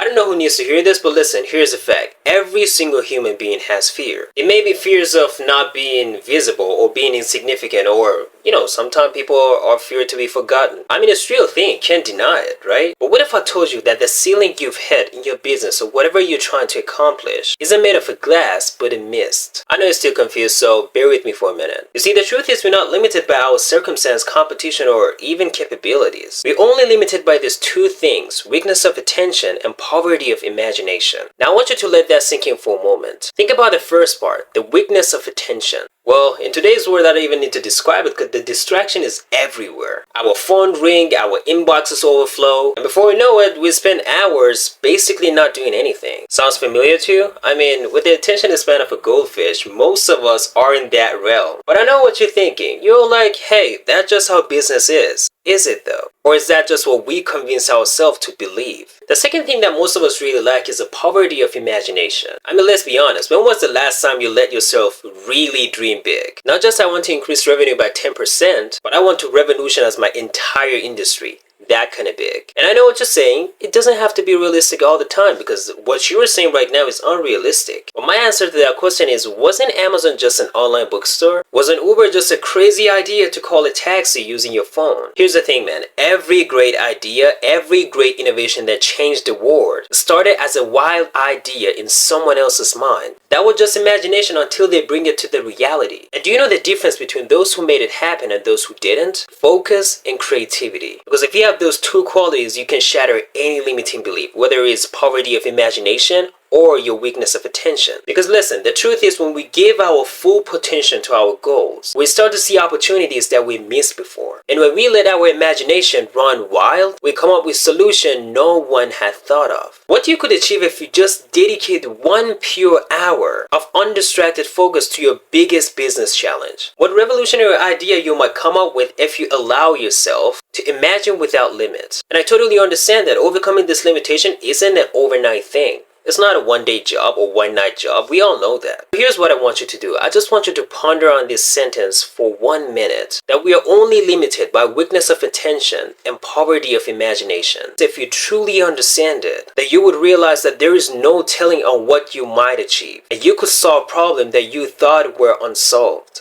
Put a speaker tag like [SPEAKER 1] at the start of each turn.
[SPEAKER 1] I don't know who needs to hear this, but listen, here's a fact. Every single human being has fear. It may be fears of not being visible or being insignificant or, sometimes people are feared to be forgotten. I mean, it's a real thing, can't deny it, right? But what if I told you that the ceiling you've hit in your business or whatever you're trying to accomplish isn't made of a glass, but a mist? I know you're still confused, so bear with me for a minute. You see, the truth is we're not limited by our circumstance, competition, or even capabilities. We're only limited by these two things: weakness of attention and poverty of imagination. Now I want you to let that sink in for a moment. Think about the first part, the weakness of attention. Well, in today's world, I don't even need to describe it because the distraction is everywhere. Our phone ring, our inboxes overflow, and before we know it, we spend hours basically not doing anything. Sounds familiar to you? I mean, with the attention span of a goldfish, most of us are in that realm. But I know what you're thinking. You're like, hey, that's just how business is. Is it though? Or is that just what we convince ourselves to believe? The second thing that most of us really lack is a poverty of imagination. I mean, let's be honest, when was the last time you let yourself really dream big? Not just I want to increase revenue by 10%, but I want to revolutionize my entire industry. That kind of big. And I know what you're saying, it doesn't have to be realistic all the time because what you're saying right now is unrealistic. But my answer to that question is, wasn't Amazon just an online bookstore? Wasn't Uber just a crazy idea to call a taxi using your phone? Here's the thing, man. Every great idea, every great innovation that changed the world started as a wild idea in someone else's mind. That was just imagination until they bring it to the reality. And do you know the difference between those who made it happen and those who didn't? Focus and creativity. Because if you have those two qualities, you can shatter any limiting belief, whether it's poverty of imagination or your weakness of attention. Because listen, the truth is when we give our full potential to our goals, we start to see opportunities that we missed before. And when we let our imagination run wild, we come up with solutions no one had thought of. What you could achieve if you just dedicate 1 pure hour of undistracted focus to your biggest business challenge. What revolutionary idea you might come up with if you allow yourself to imagine without limits. And I totally understand that overcoming this limitation isn't an overnight thing. It's not a one-day job or one-night job. We all know that. Here's what I want you to do. I just want you to ponder on this sentence for 1 minute. That we are only limited by weakness of attention and poverty of imagination. If you truly understand it, that you would realize that there is no telling on what you might achieve. And you could solve problems that you thought were unsolved.